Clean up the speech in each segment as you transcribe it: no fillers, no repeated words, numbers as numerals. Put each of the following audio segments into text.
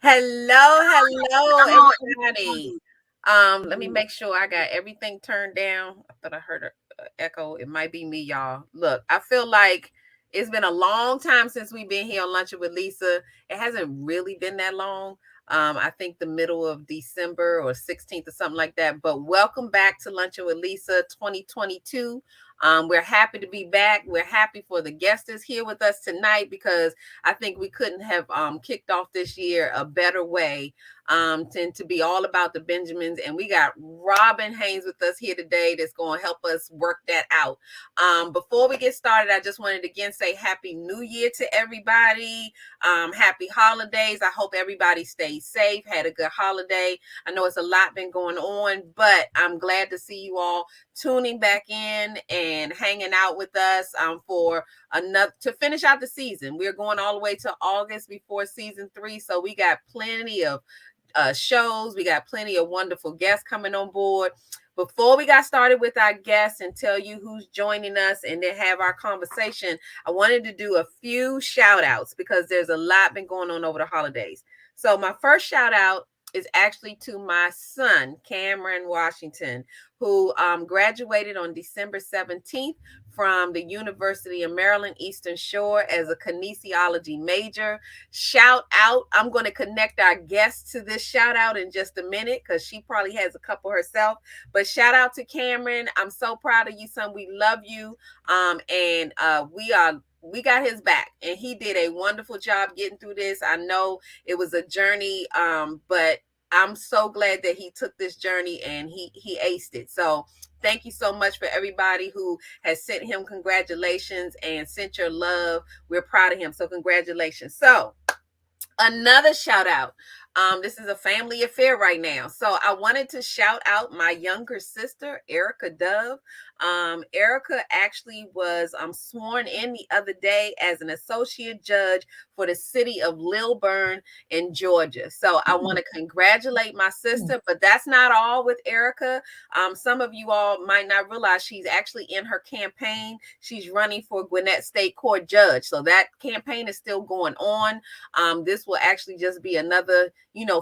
Hello, everybody. Let me make sure I got everything turned down. I thought I heard a echo. It might be me, y'all. Look, I feel like it's been a long time since we've been here on Luncheon with Lisa. It hasn't really been that long. I think the middle of December or 16th or something like that. But welcome back to Luncheon with Lisa 2022. We're happy to be back. We're happy for the guest is here with us tonight because I think we couldn't have kicked off this year a better way than to be all about the Benjamins. And we got Robin Haynes with us here today that's going to help us work that out. Before we get started, I just wanted to again say Happy New Year to everybody. Happy holidays. I hope everybody stays safe, had a good holiday. I know it's a lot been going on, but I'm glad to see you all tuning back in and hanging out with us for another to finish out the season. We're going all the way to August before season 3, so we got plenty of shows. We got plenty of wonderful guests coming on board. Before we got started with our guests and tell you who's joining us and then have our conversation, I wanted to do a few shout outs because there's a lot been going on over the holidays. So my first shout out is actually to my son, Cameron Washington, who graduated on December 17th from the University of Maryland Eastern Shore as a kinesiology major. Shout out. I'm going to connect our guest to this shout out in just a minute because she probably has a couple herself. But shout out to Cameron. I'm so proud of you, son. We love you. And we got his back, and he did a wonderful job getting through this. I know it was a journey, but I'm so glad that he took this journey and he aced it. So thank you so much for everybody who has sent him congratulations and sent your love. We're proud of him. So congratulations. So another shout out. This is a family affair right now. So I wanted to shout out my younger sister, Erica Dove. Erica actually was sworn in the other day as an associate judge for the city of Lilburn in Georgia. So I want to congratulate my sister, but that's not all with Erica. Some of you all might not realize she's actually in her campaign. She's running for Gwinnett State Court Judge. So that campaign is still going on. This will actually just be another,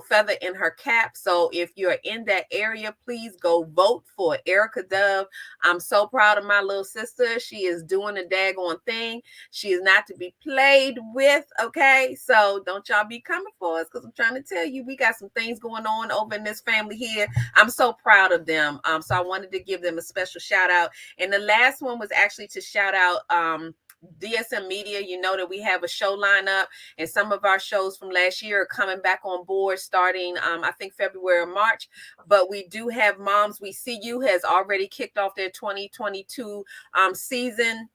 feather in her cap. So if you're in that area, please go vote for Erica Dove. I'm so proud of my little sister. She is doing a daggone thing. She is not to be played with, okay? So don't y'all be coming for us because I'm trying to tell you, we got some things going on over in this family here. I'm so proud of them. So I wanted to give them a special shout out. And the last one was actually to shout out DSM Media. You know that we have a show lineup, and some of our shows from last year are coming back on board starting I think February or March. But we do have Moms We See You has already kicked off their 2022 season,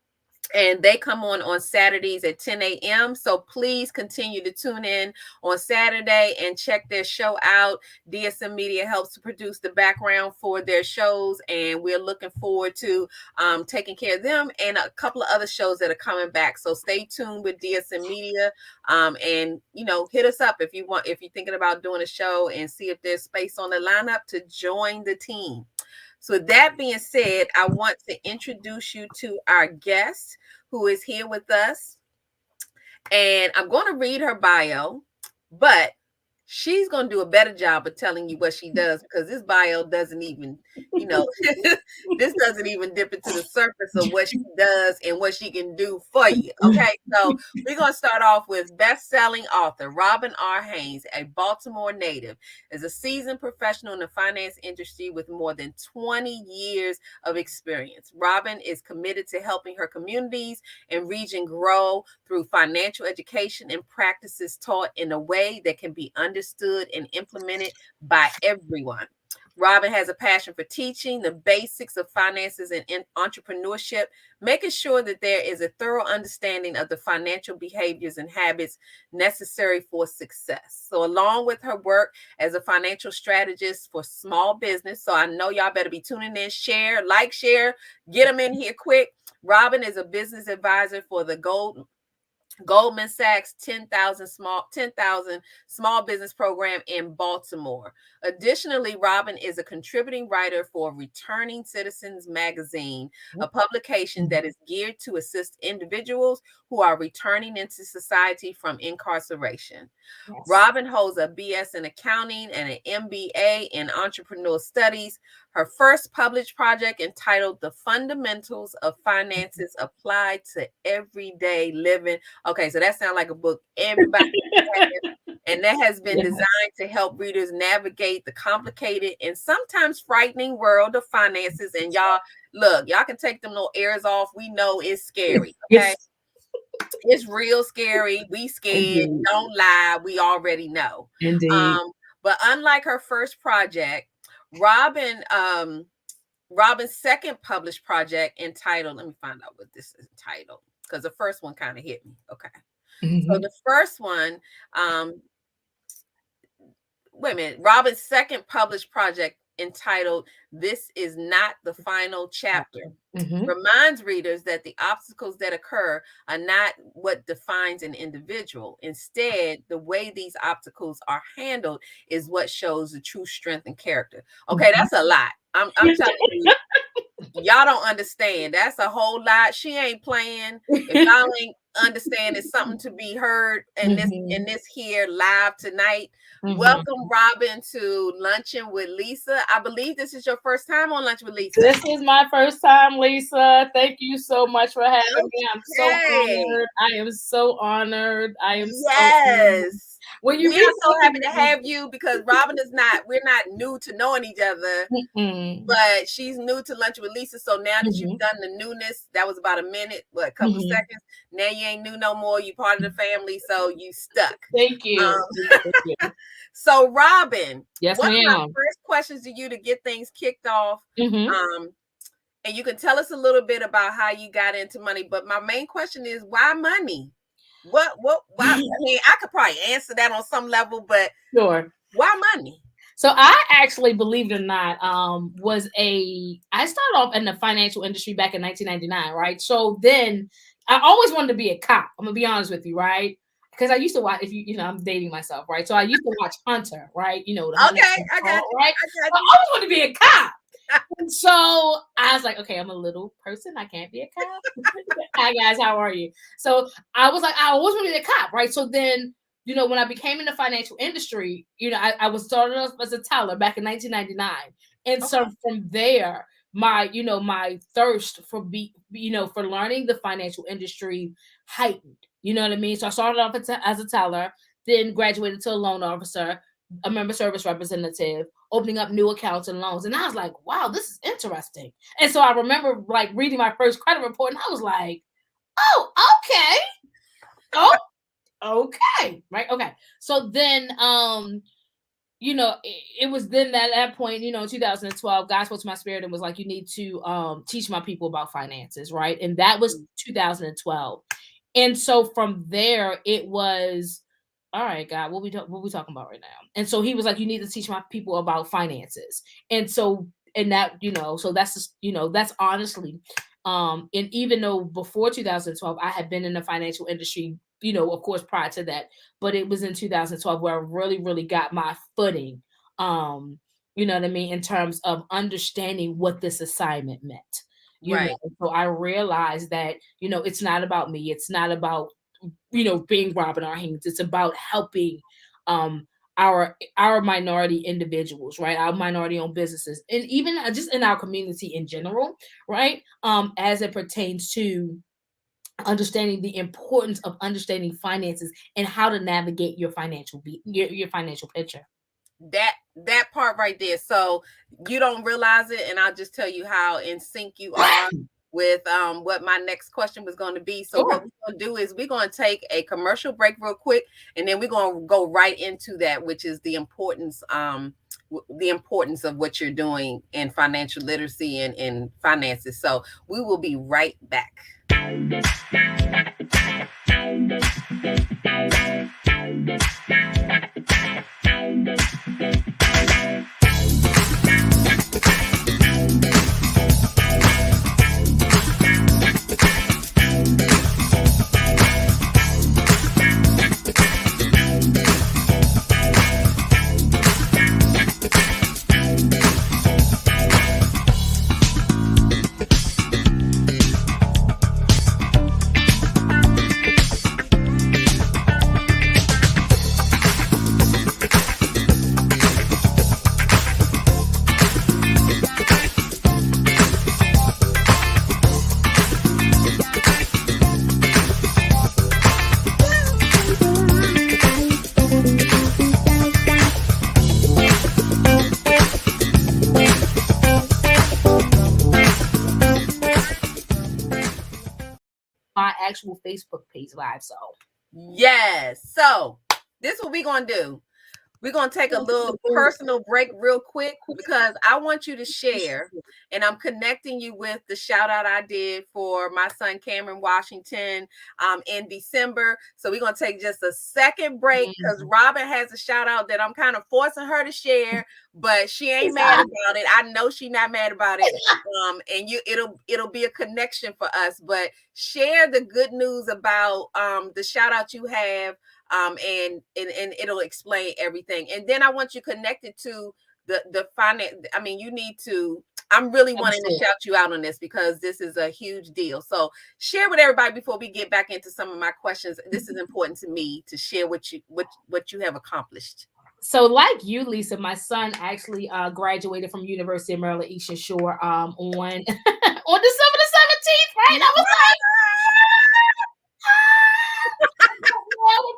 and they come on Saturdays at 10 a.m. So please continue to tune in on Saturday and check their show out. DSM Media helps to produce the background for their shows, and we're looking forward to taking care of them and a couple of other shows that are coming back. So stay tuned with DSM Media, and hit us up if you're thinking about doing a show, and see if there's space on the lineup to join the team. So with that being said, I want to introduce you to our guest who is here with us. And I'm going to read her bio, but she's going to do a better job of telling you what she does, because this bio doesn't even, this doesn't even dip into the surface of what she does and what she can do for you. Okay, so we're going to start off with best-selling author Robin R. Haynes, a Baltimore native, is a seasoned professional in the finance industry with more than 20 years of experience. Robin is committed to helping her communities and region grow through financial education and practices taught in a way that can be understood and implemented by everyone. Robin has a passion for teaching the basics of finances and entrepreneurship, making sure that there is a thorough understanding of the financial behaviors and habits necessary for success. So along with her work as a financial strategist for small business, so I know y'all better be tuning in, share, get them in here quick. Robin is a business advisor for the Goldman Sachs 10,000 small business program in Baltimore. Additionally, Robin is a contributing writer for Returning Citizens magazine, a publication that is geared to assist individuals who are returning into society from incarceration. Yes. Robin holds a BS in accounting and an MBA in entrepreneurial studies. Her first published project, entitled The Fundamentals of Finances Applied to Everyday Living. Okay, so that sounds like a book everybody has, and that has been designed to help readers navigate the complicated and sometimes frightening world of finances. And y'all, look, y'all can take them little airs off. We know it's scary, okay? It's real scary. We scared. Indeed. Don't lie. We already know. Indeed. But unlike her first project, Robin's second published project, entitled, let me find out what this is entitled, because the first one kind of hit me. Okay. So the first one, wait a minute, Robin's second published project, entitled This Is Not the Final Chapter, reminds readers that the obstacles that occur are not what defines an individual. Instead, the way these obstacles are handled is what shows the true strength and character. Okay, that's a lot. I'm telling you, y'all don't understand. That's a whole lot. She ain't playing. If y'all ain't understand, it's something to be heard in this here live tonight. Welcome, Robin, to Lunchin with Lisa. I believe this is your first time on Lunch with Lisa. This is my first time, Lisa. Thank you so much for having me. I'm so honored. I am so honored. I am so honored. We are so happy to have you, because Robin is we're not new to knowing each other, but she's new to Lunch with Lisa. So now that you've done the newness, that was about a minute, a couple of seconds. Now you ain't new no more. You part of the family, so you stuck. Thank you. Thank you. So Robin, one of my first questions to you to get things kicked off, and you can tell us a little bit about how you got into money, but my main question is, why money? Why? I mean, I could probably answer that on some level, but sure. Why money? So I actually, believe it or not, I started off in the financial industry back in 1999, right? So then I always wanted to be a cop. I'm gonna be honest with you, right? Because I used to watch, I'm dating myself, right? So I used to watch Hunter, right? I got you. Right? I always wanted to be a cop. And so I was like, okay, I'm a little person. I can't be a cop. Hi guys, how are you? So I was like, I always wanted to be a cop, right? So then, when I became in the financial industry, I was started off as a teller back in 1999. And so from there, my thirst for for learning the financial industry heightened. You know what I mean? So I started off as a teller, then graduated to a loan officer, a member service representative, opening up new accounts and loans. And I was like, wow, this is interesting. And so I remember reading my first credit report, and I was like, oh, okay. Oh, okay. Right. Okay. So then, it was then at that point, in 2012, God spoke to my spirit and was like, you need to teach my people about finances. Right. And that was 2012. And so from there, it was, all right, God, what we talking about right now? And so he was like, you need to teach my people about finances. And so, and that, so that's just, that's honestly, and even though before 2012, I had been in the financial industry, of course, prior to that, but it was in 2012 where I really, really got my footing, you know what I mean, in terms of understanding what this assignment meant. Right. So I realized that, it's not about me. It's not about, being Robin R Haynes. It's about helping our minority individuals, right? Our minority-owned businesses, and even just in our community in general, right? As it pertains to understanding the importance of understanding finances and how to navigate your financial picture. That part right there. So you don't realize it, and I'll just tell you how in sync you are with what my next question was going to be. So what we're going to do is we're going to take a commercial break real quick, and then we're going to go right into that, which is the importance of what you're doing in financial literacy and in finances. So we will be right back. actual Facebook page live. So Yes. So this is what we're gonna do. We're going to take a little personal break real quick because I want you to share. And I'm connecting you with the shout out I did for my son Cameron Washington in December. So we're going to take just a second break because Robin has a shout out that I'm kind of forcing her to share, but she ain't mad about it. I know she's not mad about it. And it'll be a connection for us. But share the good news about the shout out you have. And it'll explain everything. And then I want you connected to the finance. I mean, you need to. I'm really wanting to shout you out on this because this is a huge deal. So share with everybody before we get back into some of my questions. This is important to me to share what you have accomplished. So, like you, Lisa, my son actually graduated from University of Maryland Eastern Shore on on December the 17th, right? I was like,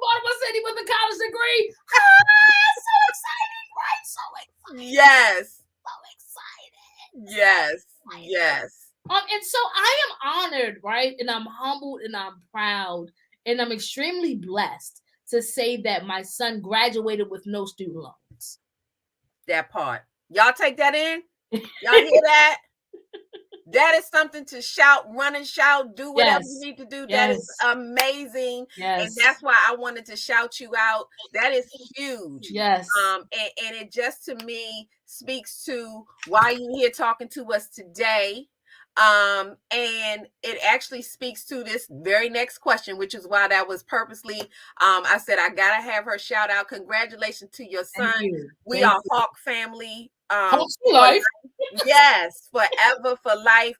Baltimore City with a college degree. So exciting, right? So exciting. Yes. So excited. Yes. Yes. And so I am honored, right? And I'm humbled and I'm proud and I'm extremely blessed to say that my son graduated with no student loans. That part. Y'all take that in? Y'all hear that? That is something to shout, run and shout, do whatever you need to do. That is amazing. And that's why I wanted to shout you out. That is huge. Yes. And it just to me speaks to why you're here talking to us today. And it actually speaks to this very next question, which is why that was purposely I said I gotta have her shout out. Congratulations to your son. We are Hawk family. Life. Yes, forever for life.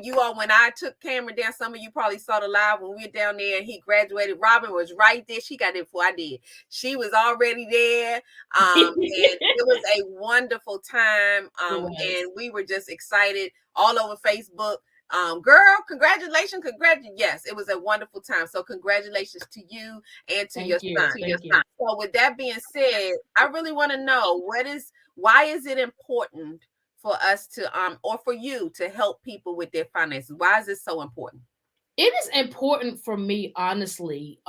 You all, when I took Cameron down, some of you probably saw the live when we were down there and he graduated. Robin was right there. She got there before I did. She was already there. And it was a wonderful time. And we were just excited all over Facebook. Girl, congratulations. Yes, it was a wonderful time. So congratulations to you and to your son. So with that being said, I really want to know why is it important for us to or for you to help people with their finances? Why is this so important? It is important for me, honestly,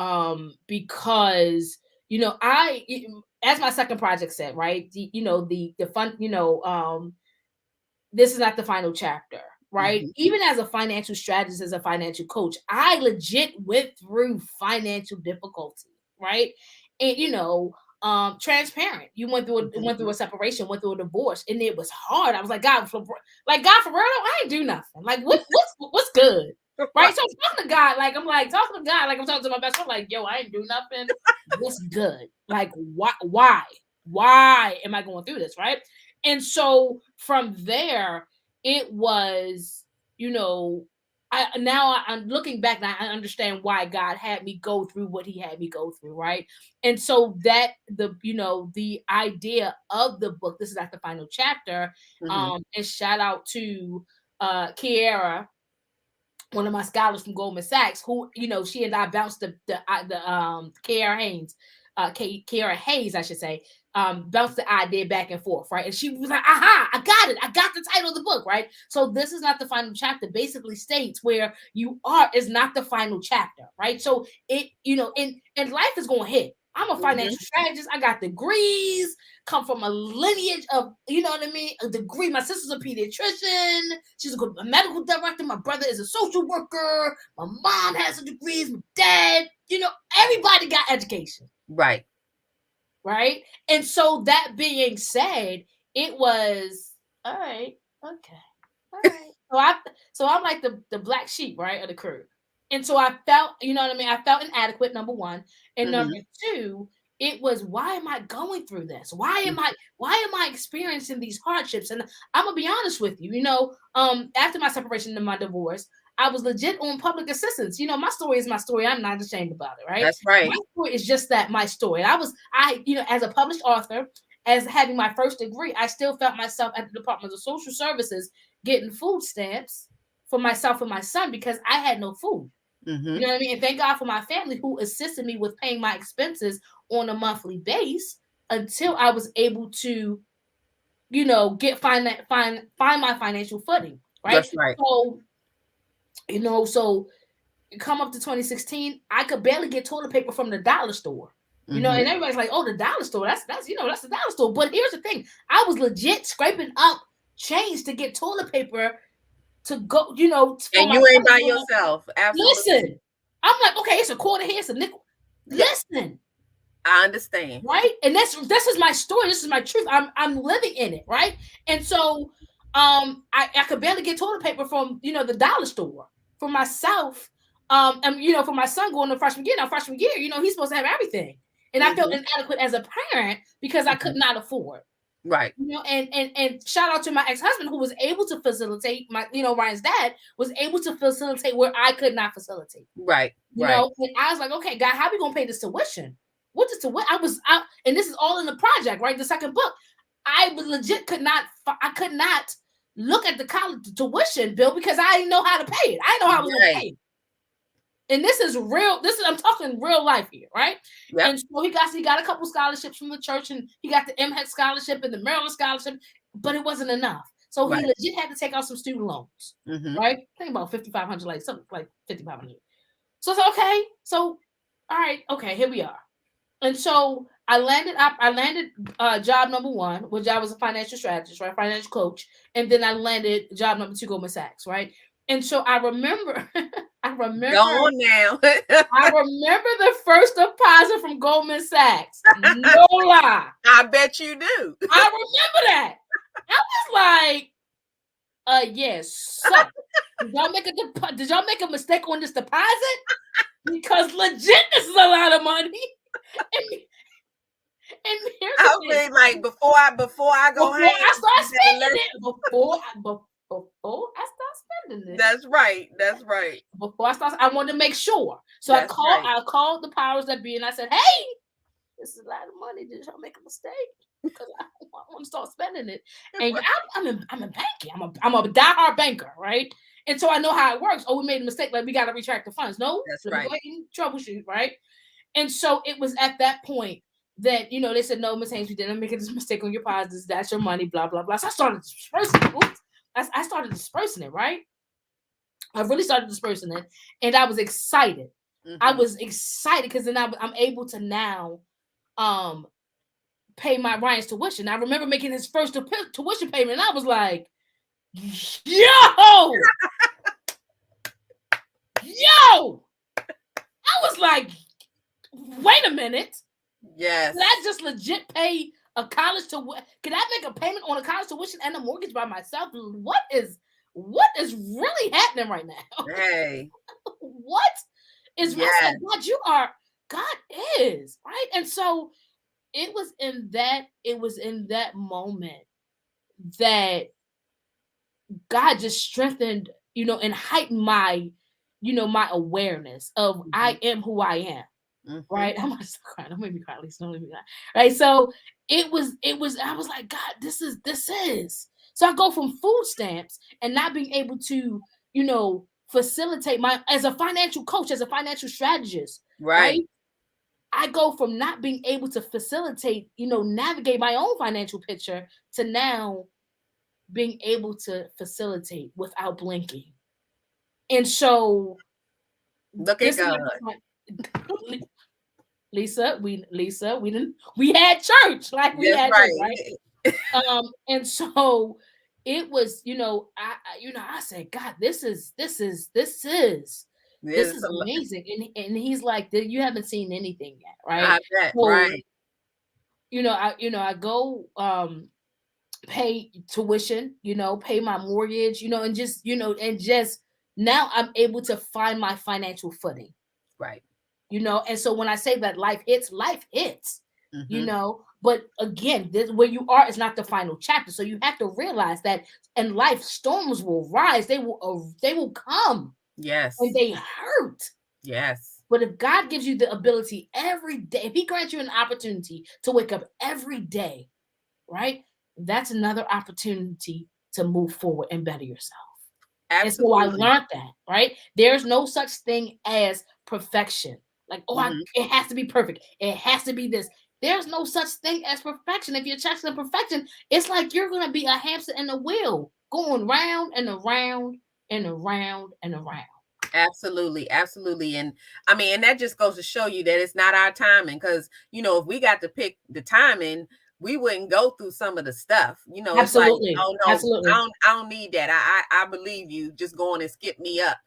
because I, as my second project said, right, the fun, this is not the final chapter, right? Even as a financial strategist, as a financial coach, I legit went through financial difficulty, right? And transparent. You went through a separation, went through a divorce, and it was hard. I was like, God, for real, I ain't do nothing. Like, what's good? Right. So I'm talking to God, like I'm talking to my best friend, like, yo, I ain't do nothing. What's good? Like, why am I going through this? Right. And from there, it was, I'm looking back now, I understand why God had me go through what he had me go through, right? And so that the idea of the book, this is not the final chapter, and shout out to Kiara, one of my scholars from Goldman Sachs, who, she and I bounced the Kiara Haynes, Kiara Hayes, I should say, bounced the idea back and forth, right? And she was like, aha, I got it. I got the title of the book, right? So this is not the final chapter, basically states where you are is not the final chapter, right? So it, and life is going to hit. I'm a financial strategist. I got degrees, come from a lineage of, a degree. My sister's a pediatrician. She's a medical director. My brother is a social worker. My mom has a degree. My dad, everybody got education. Right. Right. And so that being said, it was all right. Okay. All right. So I'm like the black sheep, right, of the crew. And so I felt, I felt inadequate, number one. And number two, it was, why am I going through this? Why am I experiencing these hardships? And I'm gonna be honest with you, after my separation and my divorce, I was legit on public assistance. My story is my story. I'm not ashamed about it, right? That's right. My story is just that, my story. As a published author, as having my first degree, I still felt myself at the Department of Social Services getting food stamps for myself and my son because I had no food. You know what I mean? And thank God for my family who assisted me with paying my expenses on a monthly base until I was able to, find my financial footing. Right. That's right. So come up to 2016, I could barely get toilet paper from the dollar store. You know, and everybody's like, "Oh, the dollar store. That's that's the dollar store." But here's the thing: I was legit scraping up change to get toilet paper to go. For And my you ain't by son. yourself. Absolutely. Listen, I'm like, okay, it's a quarter here, it's a nickel. Yeah, Listen, I understand. right? And this is my story. This is my truth. I'm living in it, right? And so, I could barely get toilet paper from the dollar store for myself. And for my son going to freshman year. Now, freshman year, he's supposed to have everything, and I felt inadequate as a parent because I could not afford. Right. And shout out to my ex-husband who was able to facilitate Ryan's dad was able to facilitate where I could not facilitate. Right. And I was like, okay, God, how are we gonna pay this tuition? What is tuition? I was out, and this is all in the project, right? The second book. I legit could not look at the college tuition bill because I didn't know how to pay it. I didn't know how I was gonna pay it. And this is real. I'm talking real life here, right? Yep. And so he got a couple scholarships from the church, and he got the MHEC scholarship and the Maryland scholarship, but it wasn't enough. So he legit had to take out some student loans, right? I think about $5,500, like something like $5,500. So I said, okay, so all right, okay, here we are. And so I landed job number one, which I was a financial strategist, right? Financial coach, and then I landed job number 2, Goldman Sachs, right? And so I remember. Go on now. I remember the first deposit from Goldman Sachs. No lie. I bet you do. I remember that. I was like, yes. So, did y'all make a mistake on this deposit? Because legit, this is a lot of money. And here's the thing. I mean, like before I go before I start spending it. Before I start spending it. That's right. Before I start, I wanted to make sure. So I called the powers that be, and I said, "Hey, this is a lot of money. Did y'all make a mistake? Because I want to start spending it." And I'm in banking. I'm a diehard banker, right? And so I know how it works. Oh, we made a mistake. Like we got to retract the funds. No, that's right. Go ahead and troubleshoot, right? And so it was at that point that they said, "No, Miss Haynes, we didn't make this mistake on your deposits. That's your money." Blah blah blah. So I started dispersing. I started dispersing it, right? I really started dispersing it, and I was excited. I was excited because then I'm able to now pay my Ryan's tuition. I remember making his first tuition payment, and I was like, yo! I was like, wait a minute. Yes. Did I just legit pay a college tuition? Can I make a payment on a college tuition and a mortgage by myself? What is really happening right now? Hey. What is yes. God is, right? And so it was in that moment that God just strengthened, and heightened my, my awareness of I am who I am. Right. I'm gonna start crying. Don't make me cry, Lisa. Don't make me cry. Right. So it was, I was like, God, this is. So I go from food stamps and not being able to, facilitate as a financial coach, as a financial strategist. Right. I go from not being able to facilitate, navigate my own financial picture to now being able to facilitate without blinking. And so look at God. Lisa, we had church, like we had church, right? And so it was, I said, God, this is amazing. And he's like, you haven't seen anything yet, right? I bet, so, right. I go pay tuition, pay my mortgage, and just now I'm able to find my financial footing. Right. And so when I say that life hits, but again, where you are is not the final chapter. So you have to realize that in life, storms will rise. They will come. Yes. And they hurt. Yes. But if God gives you the ability every day, if he grants you an opportunity to wake up every day, right? That's another opportunity to move forward and better yourself. Absolutely. And so I learned that, right? There's no such thing as perfection. Like, it has to be perfect. It has to be this. There's no such thing as perfection. If you're chasing perfection, it's like you're going to be a hamster in a wheel going round and around and around and around. Absolutely, absolutely. And I mean, and that just goes to show you that it's not our timing. Because, if we got to pick the timing, we wouldn't go through some of the stuff. It's like, Absolutely. oh no, I Absolutely. don't I don't need that. I believe you. Just go on and skip me up.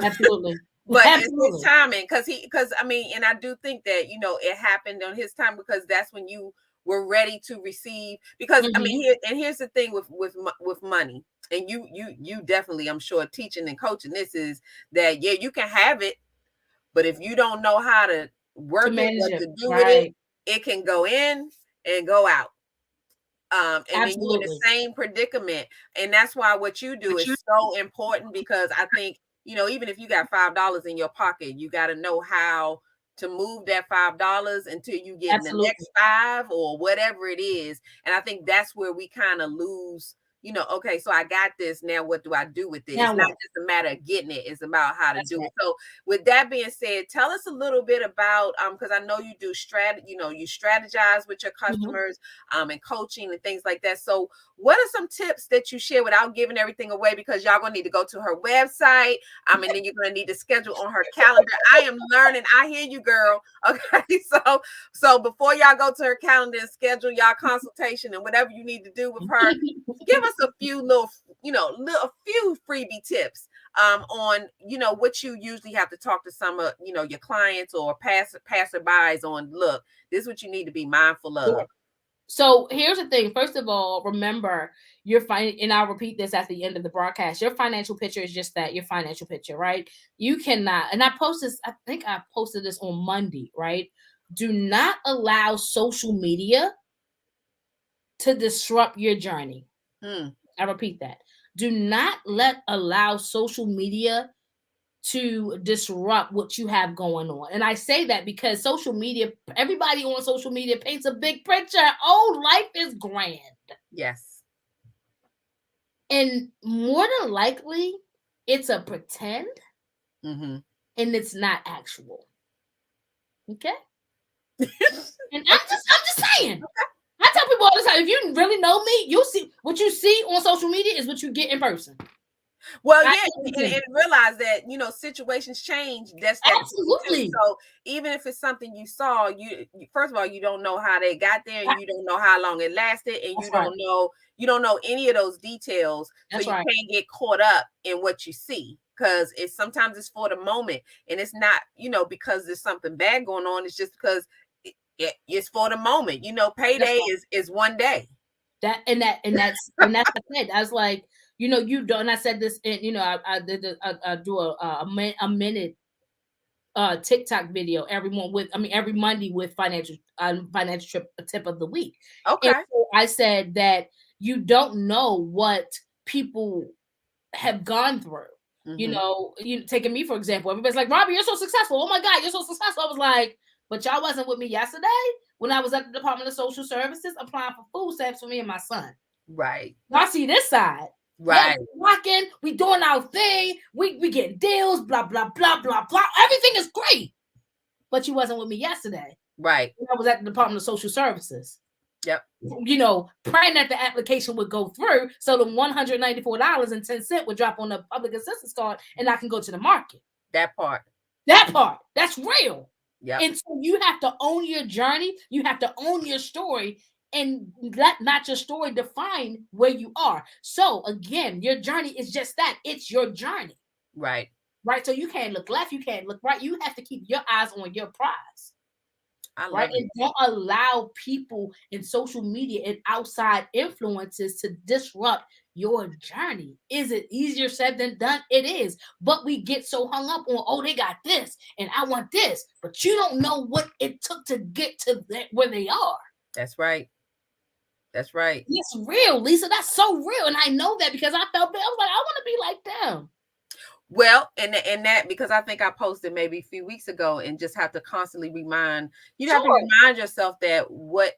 Absolutely. But it's his Absolutely. timing, because I mean, and I do think that it happened on his time, because that's when you were ready to receive. Because I mean, Hmm. here's the thing with money, and you definitely, I'm sure, teaching and coaching this, is that, yeah, you can have it, but if you don't know how to To work it, manage what it. to do with it, Right. it can go in and go out. And then you in the Absolutely. same predicament. And that's why what you do is so important, because I think, even if you got $5 in your pocket, you got to know how to move that $5 until you get in the Absolutely. next five or whatever it is. And I think that's where we kind of lose, okay, so I got this. Now what do I do with it? It's Now not what? just a matter of getting it, it's about how to That's do right. it. So with that being said, tell us a little bit about, because I know you do you strategize with your Hmm. customers, and coaching and things like that. So, what are some tips that you share without giving everything away? Because y'all gonna need to go to her website, and then you're gonna need to schedule on her calendar. I am learning. I hear you, girl. Okay, so before y'all go to her calendar and schedule y'all consultation and whatever you need to do with her, give us a few little, a few freebie tips, on, what you usually have to talk to some of, your clients or passerbys on. Look, this is what you need to be mindful of. Sure. So here's the thing. First of all, remember your and I'll repeat this at the end of the broadcast. Your financial picture is just that, your financial picture, right? You cannot, and I post this, I think I posted this on Monday, right? Do not allow social media to disrupt your journey. Hmm. I repeat that. Do not allow social media to disrupt what you have going on. And I say that because social media, everybody on social media paints a big picture. Oh, life is grand. Yes. And more than likely, it's a pretend Mm-hmm. and it's not actual. Okay? And Okay. I'm just saying. I tell people all the time, if you really know me, you'll see what you see on social media is what you get in person. Well, I yeah, and realize that, situations change. That's that too. absolutely. So even if it's something you saw, first of all, you don't know how they got there, and you don't know how long it lasted, and That's right. you don't know any of those details. So That's you right. can't get caught up in what you see, because sometimes it's for the moment, and it's not, because there's something bad going on. It's just because it's for the moment. That's Payday right. is one day. That's the thing. I was like, you don't. And I said this, and I did I do a minute TikTok video every Monday with financial tip of the week. And Okay. so I said that you don't know what people have gone through. Mm-hmm. You taking me for example, everybody's like, Robbie, you're so successful. Oh my God, you're so successful. I was like, but y'all wasn't with me yesterday when I was at the Department of Social Services applying for food stamps for me and my son. Right. Y'all see this side. Yeah, Right. we rocking, we doing our thing, we getting deals, blah, blah, blah, blah, blah. Everything is great. But you wasn't with me yesterday Right. when I was at the Department of Social Services. Yep. Praying that the application would go through so the $194.10 would drop on the public assistance card and I can go to the market. That part. That part, that's real. Yep. And so you have to own your journey, you have to own your story, and let not your story define where you are. So again, your journey is just that, it's your journey. Right. Right. So you can't look left, you can't look right. You have to keep your eyes on your prize. I Right. love it. And don't allow people in social media and outside influences to disrupt your journey. Is it easier said than done? It is. But we get so hung up on, oh, they got this and I want this. But you don't know what it took to get to where they are. That's right. That's right. It's real, Lisa. That's so real. And I know that because I felt bad. I was like, I want to be like them. Well, and that, because I think I posted maybe a few weeks ago, and just have to constantly remind, you have to Sure. remind yourself that what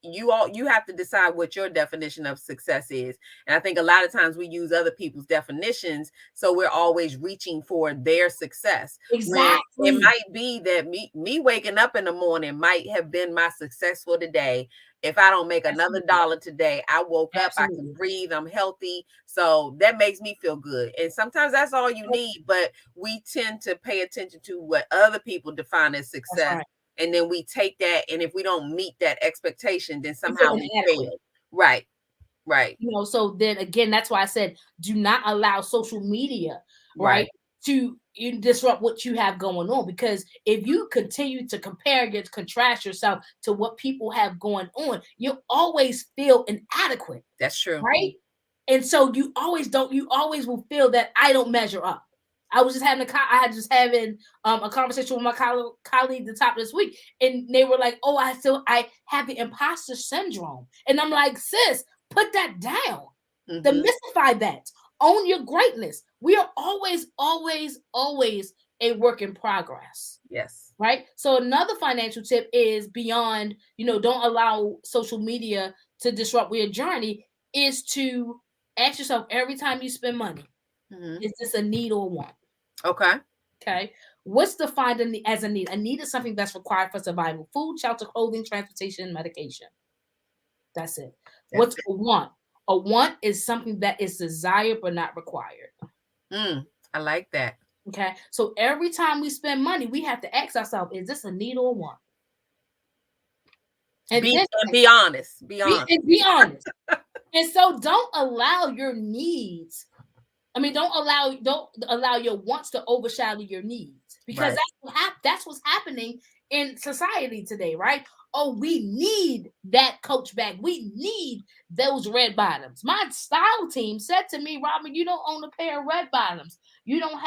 you have to decide what your definition of success is. And I think a lot of times we use other people's definitions, so we're always reaching for their success, when it Exactly. might be that me waking up in the morning might have been my success for the day. If I don't make another Absolutely. dollar today, I woke up, I can Absolutely. breathe, I'm healthy. So that makes me feel good. And sometimes that's all you need, but we tend to pay attention to what other people define as That's success. right. And then we take that, and if we don't meet that expectation, then You feel somehow we inadequate. fail. Right, right, So then again, that's why I said do not allow social media, right, right. to disrupt what you have going on. Because if you continue to compare and contrast yourself to what people have going on, you'll always feel inadequate, That's true. right? And so you always will feel that I don't measure up. I was just having I had just having a conversation with my colleague the top of this week, and they were like, "Oh, I have the imposter syndrome," and I'm like, "Sis, put that down. Hmm. Demystify that. Own your greatness. We are always, always, always a work in progress." Yes. Right. So another financial tip is beyond, don't allow social media to disrupt your journey, is to ask yourself every time you spend money, Hmm. is this a need or a want? Okay. Okay. What's defined as a need? A need is something that's required for survival: food, shelter, clothing, transportation, medication. That's it. That's What's it. a want? A want is something that is desired but not required. I like that. Okay. So every time we spend money, we have to ask ourselves, is this a need or a want? And Be then and be honest. Be honest. be honest. And so don't allow your needs. Don't allow your wants to overshadow your needs, because Right. that's what's happening in society today, right? Oh, we need that Coach bag. We need those red bottoms. My style team said to me, "Robin, you don't own a pair of red bottoms. You don't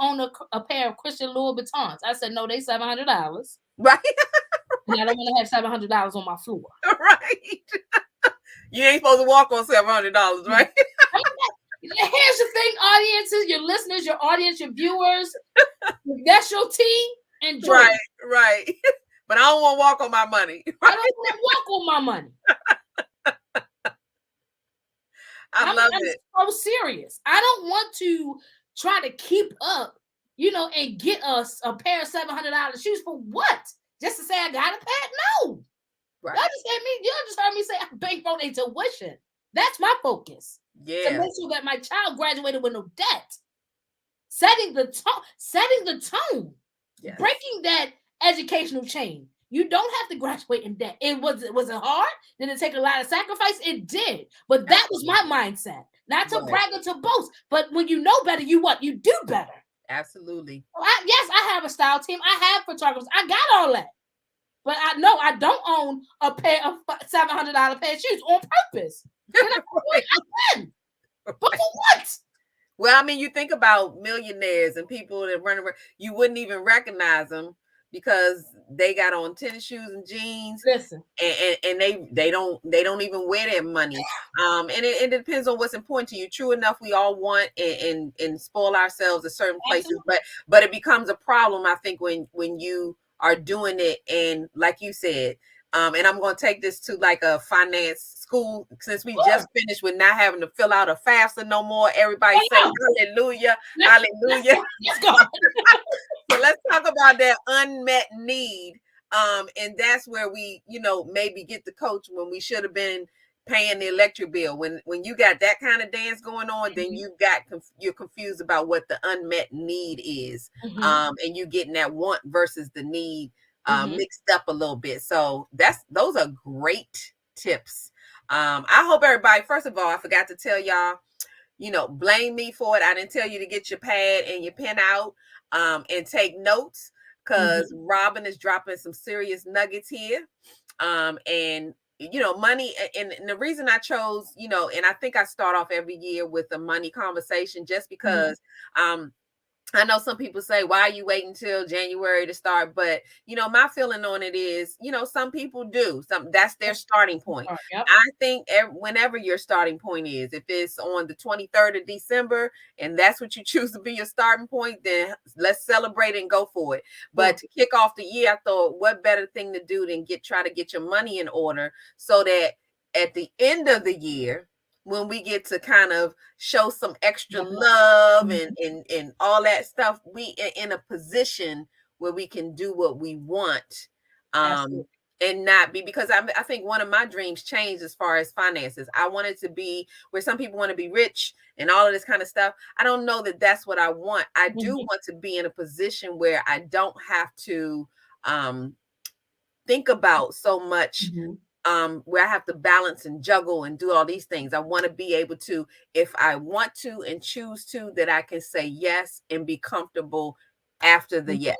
own a pair of Christian Louboutins." I said, "No, they $700, Right. and I don't want to have $700 on my floor." Right. You ain't supposed to walk on $700, right? Here's the thing, audiences, your listeners, your audience, your viewers. If that's your tea, enjoy Right. it. Right. But I don't want to walk on my money. I Right. don't want to walk on my money. I I'm, love I'm it. so serious. I don't want to try to keep up, and get us a pair of $700 shoes for what? Just to say I got a pair? No. Right. You just heard me say I bankrolled a tuition. That's my focus. To Yeah. make sure that my child graduated with no debt. Setting the tone, Yes. breaking that educational chain. You don't have to graduate in debt. Was it hard? Did it take a lot of sacrifice? It did. But that was my mindset. Not to Right. brag or to boast, but when you know better, you do better. Absolutely. Yes, I have a style team. I have photographers. I got all that. But I know I don't own a pair of $700 pair of shoes on purpose. Can I can. But for what? Well, I mean, you think about millionaires and people that run around, you wouldn't even recognize them because they got on tennis shoes and jeans, Listen. and they don't even wear their money. And it depends on what's important to you. True enough, we all want and spoil ourselves at certain places, Absolutely. but it becomes a problem, I think, when you are doing it, and like you said, and I'm going to take this to like a finance school, since we just Sure. finished with not having to fill out a FAFSA no more. Everybody say I know. hallelujah, Let's, hallelujah. let's go. So let's talk about that unmet need. And that's where we, maybe get the coach when we should have been paying the electric bill. When you got that kind of dance going on, then you're confused about what the unmet need is. Mm-hmm. And you getting that want versus the need Mm-hmm. mixed up a little bit. So those are great tips. I hope everybody, first of all, I forgot to tell y'all, blame me for it. I didn't tell you to get your pad and your pen out and take notes, because Mm-hmm. Robin is dropping some serious nuggets here. And money, and the reason I chose, and I think I start off every year with a money conversation, just Mm-hmm. because um I know some people say, why are you waiting till January to start? But my feeling on it is, some people do. That's their starting point. Yep. I think whenever your starting point is, if it's on the 23rd of December and that's what you choose to be your starting point, then let's celebrate and go for it. But to kick off the year, I thought, what better thing to do than try to get your money in order so that at the end of the year, when we get to kind of show some extra love and all that stuff, we are in a position where we can do what we want, and not be, because I think one of my dreams changed as far as finances. I wanted to be where some people want to be rich and all of this kind of stuff. I don't know that that's what I want. I do want to be in a position where I don't have to think about so much, where I have to balance and juggle and do all these things. I want to be able to, if I want to and choose to, that I can say yes and be comfortable after the yes.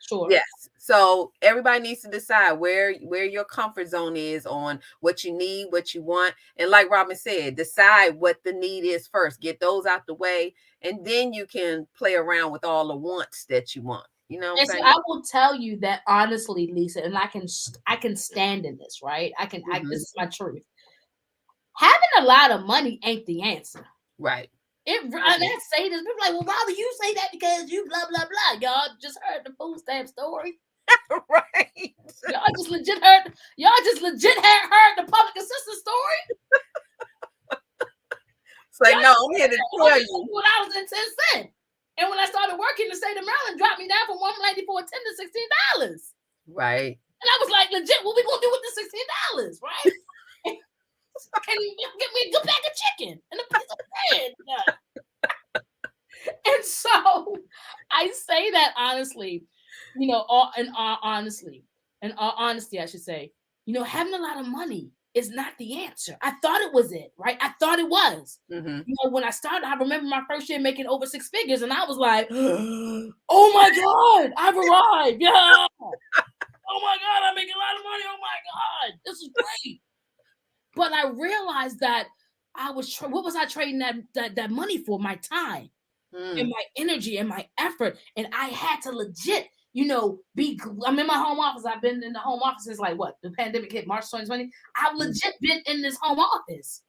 Sure. Yes. So everybody needs to decide where your comfort zone is on what you need, what you want. And like Robin said, decide what the need is first. Get those out the way. And then you can play around with all the wants that you want. You know what I'm saying? I will tell you that honestly, Lisa, and I can stand in this, right? This is my truth. Having a lot of money ain't the answer. Right. I say this, people like, well, Bobby, you say that because you blah blah blah. Y'all just heard the food stamp story. Right. Y'all just legit heard the public assistance story. So no, I'm here to tell you. When I was in 10 cents. And when I started working, the state of Maryland dropped me down from $1.94 to $16. Right. And I was like, legit, what we gonna do with the $16, right? Can you give me a good bag of chicken and a piece of bread? And so I say that honestly, in all honesty, I should say, having a lot of money is not the answer. I thought it was it, right? I thought it was. When I started, I remember my first year making over 6 figures, and I was like, oh my God, I've arrived. Yeah. Oh my God, I'm making a lot of money. Oh my God, this is great. But I realized that what was I trading that money for? My time and my energy and my effort. And I had to legit, I'm in my home office. I've been in the home office since the pandemic hit March 2020. I've legit been in this home office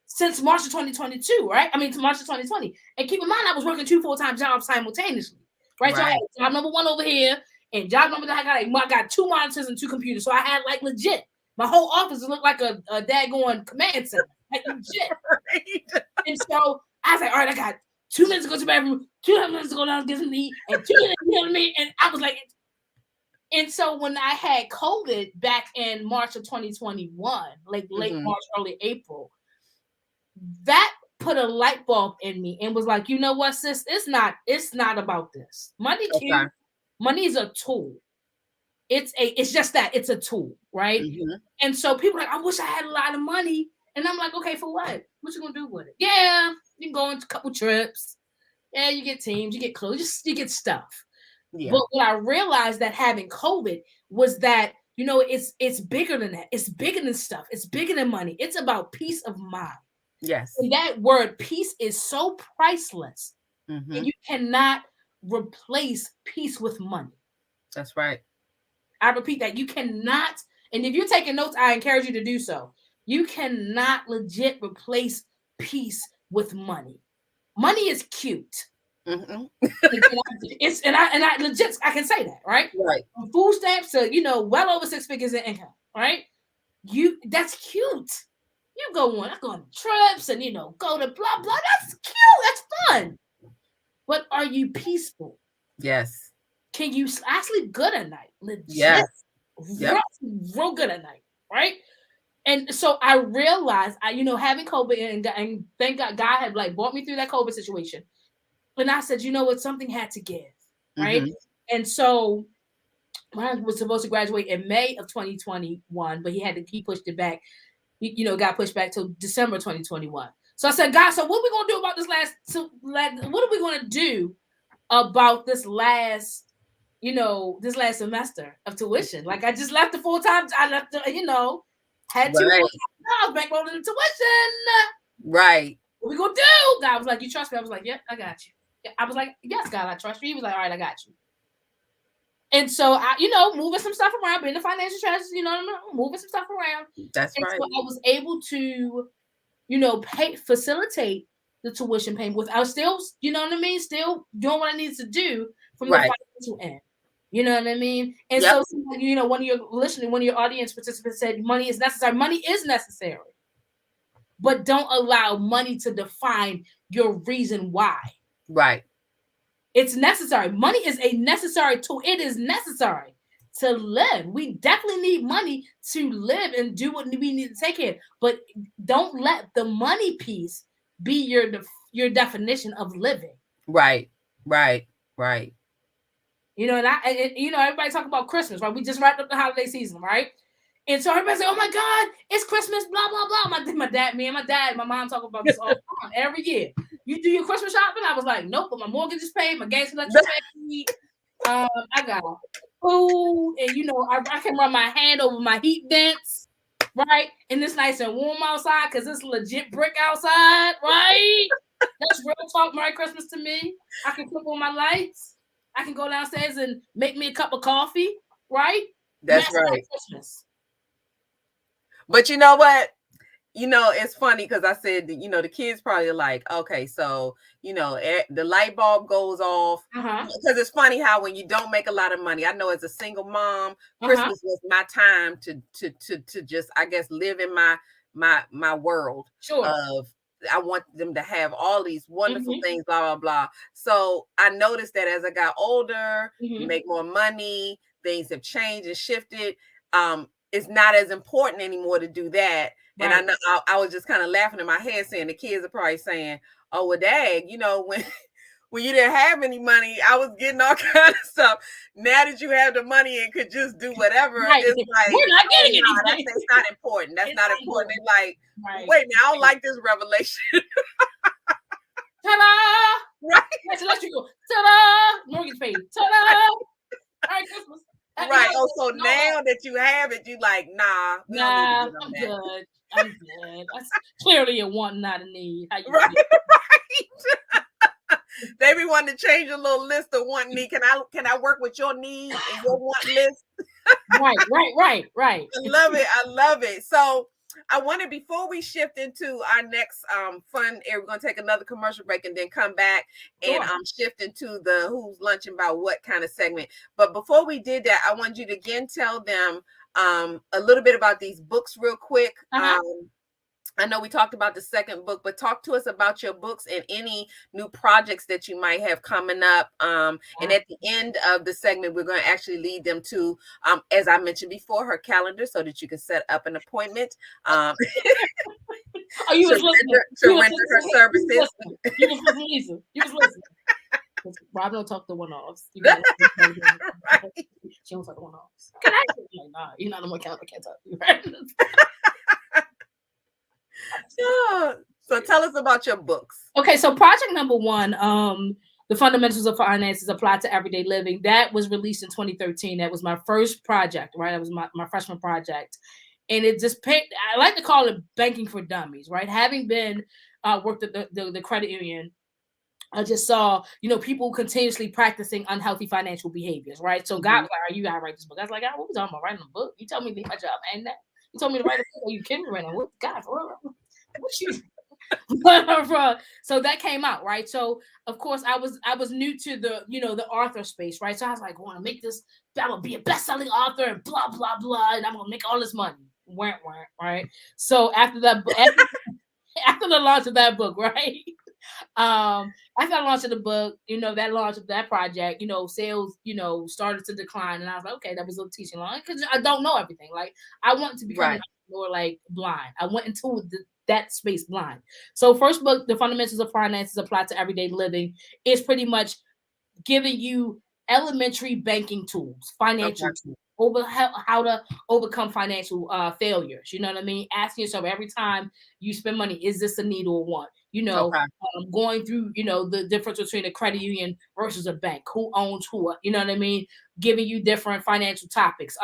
since March of 2022, right? I mean, to March of 2020. And keep in mind, I was working 2 full-time jobs simultaneously, right? So I had job number 1 over here and job number 2, I got 2 monitors and 2 computers. So I had legit, my whole office looked like a daggone command center, legit. Right. And so I was like, all right, I got 2 minutes to go to the bathroom, 2 minutes to go down and get some eat, and 2 minutes, you know what I mean? And I was like, and so when I had COVID back in March of 2021, late March, early April, that put a light bulb in me and was like, you know what, sis, it's not about this. Money is a tool. It's just that, it's a tool, right? And so people are like, I wish I had a lot of money. And I'm like, okay, for what? What you gonna do with it? Yeah, you can go on a couple trips. Yeah, you get teams, you get clothes, you get stuff. Yeah. But what I realized that having COVID was that, it's bigger than that. It's bigger than stuff. It's bigger than money. It's about peace of mind. Yes. And that word peace is so priceless. And you cannot replace peace with money. That's right. I repeat that. You cannot, and if you're taking notes, I encourage you to do so. You cannot legit replace peace with money. Money is cute. It's and I legit, I can say that, right? Right. From food stamps to well over 6 figures in income, right? That's cute. You go on trips and go to blah blah. That's cute. That's fun. But are you peaceful? Yes. Can you sleep good at night? Legit. Yes. Real good at night, right? And so I realized, having COVID and thank God, God had brought me through that COVID situation. And I said, what, something had to give, right? And so I was supposed to graduate in May of 2021, but he pushed it back. Got pushed back till December 2021. So I said, God, so what are we gonna do about what are we gonna do about this last semester of tuition? I just left the full time. I left had 2 jobs back rolling the tuition. Right. What we gonna do? God was like, you trust me? I was like, yep, I got you. I was like, yes, God, I trust you. He was like, all right, I got you. And so I, moving some stuff around, being the financial strategist, moving some stuff around. That's And right. so I was able to, facilitate the tuition payment without still, still doing what I needed to do from the Right. financial end. You know what I mean? And Yep. so, one of your audience participants said, money is necessary. Money is necessary. But don't allow money to define your reason why. Right. It's necessary. Money is a necessary tool. It is necessary to live. We definitely need money to live and do what we need to take care of. But don't let the money piece be your definition of living. Right. Right. Right. Everybody talk about Christmas, right? We just wrapped up the holiday season, right? And so everybody say, "Oh my God, it's Christmas!" Blah blah blah. My mom talk about this all the time, every year. You do your Christmas shopping? I was like, nope. But my mortgage is paid, my gas and electric paid. I got food, and I can run my hand over my heat vents, right? And it's nice and warm outside because it's legit brick outside, right? That's real talk. Merry Christmas to me. I can flip on my lights. I can go downstairs and make me a cup of coffee, right? That's right. Christmas. But you know what? It's funny because I said, the kids probably like, okay, so, the light bulb goes off. Because it's funny how when you don't make a lot of money, I know as a single mom, Christmas was my time to just, I guess, live in my world of, I want them to have all these wonderful things, blah, blah, blah. So I noticed that as I got older, make more money, things have changed and shifted. It's not as important anymore to do that. Right. And I know I was just kind of laughing in my head saying the kids are probably saying, oh, well, dang, when you didn't have any money, I was getting all kind of stuff. Now that you have the money and could just do whatever, right. It's like, we're not getting anything. That's not important. That's not important. They're like, right. Wait, now I don't like this revelation. Ta-da! Right. That's electrical. Ta-da! Mortgage paid. Ta-da! All right, Christmas. Right. Oh, so now that you have it, you like, nah, I'm good. I'm good. That's clearly a want, not a need. Right. They be wanting to change a little list of want need. Can I work with your need and your want list? Right. I love it. So I wanted, before we shift into our next fun area, we're gonna take another commercial break and then come back and shift into the Who's Lunching About What kind of segment. But before we did that, I wanted you to again tell them a little bit about these books real quick. I know we talked about the second book, but talk to us about your books and any new projects that you might have coming up. And at the end of the segment, we're going to actually lead them to, as I mentioned before, her calendar so that you can set up an appointment. Oh, you was listening. To render her services. You was listening. You was listening. Rob don't talk the one-offs. Right. She don't talk the one-offs. Can I? Like, nah, you're not on my calendar. Can't talk to you. Right? So tell us about your books. Okay, so project number one, The Fundamentals of Finances Applied to Everyday Living, that was released in 2013. That was my first project, right? That was my freshman project. And it just I like to call it banking for dummies, right? Having been worked at the credit union, I just saw, people continuously practicing unhealthy financial behaviors, right? So God was like, you gotta write this book. I was like, God, what was talking about writing a book? You told me to leave my job and that. You told me to write a book. Are you kidding me right now? What, God, for real? What you? So that came out, right? So of course I was new to the the author space, right? So I was like, I want to make this, I'm gonna be a best-selling author and blah blah blah, and I'm gonna make all this money. Right? So after that, after the launch of that book, right? After the launch of the book, that launch of that project, sales, started to decline, and I was like, okay, that was a teaching line because I don't know everything. Like I wanted to become more like blind. I went into that space blind. So first book, The Fundamentals of Finances Applied to Everyday Living, is pretty much giving you elementary banking tools, financial tools, over how to overcome financial failures. You know what I mean? Asking yourself every time you spend money, is this a need or a want? Going through, the difference between a credit union versus a bank, who owns who, you know what I mean? Giving you different financial topics,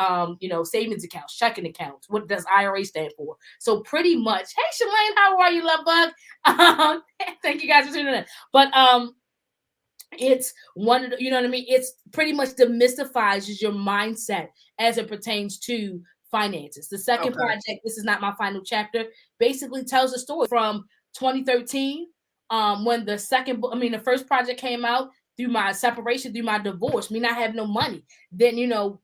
savings accounts, checking accounts. What does IRA stand for? So pretty much, hey, Shalane, how are you, love bug? Thank you guys for tuning in. But It's one of the, you know what I mean? It's pretty much demystifies your mindset as it pertains to finances. The second Okay. project, This Is Not My Final Chapter, basically tells a story from 2013, when the second book, I mean, the first project came out, through my separation, through my divorce, me not having no money. Then,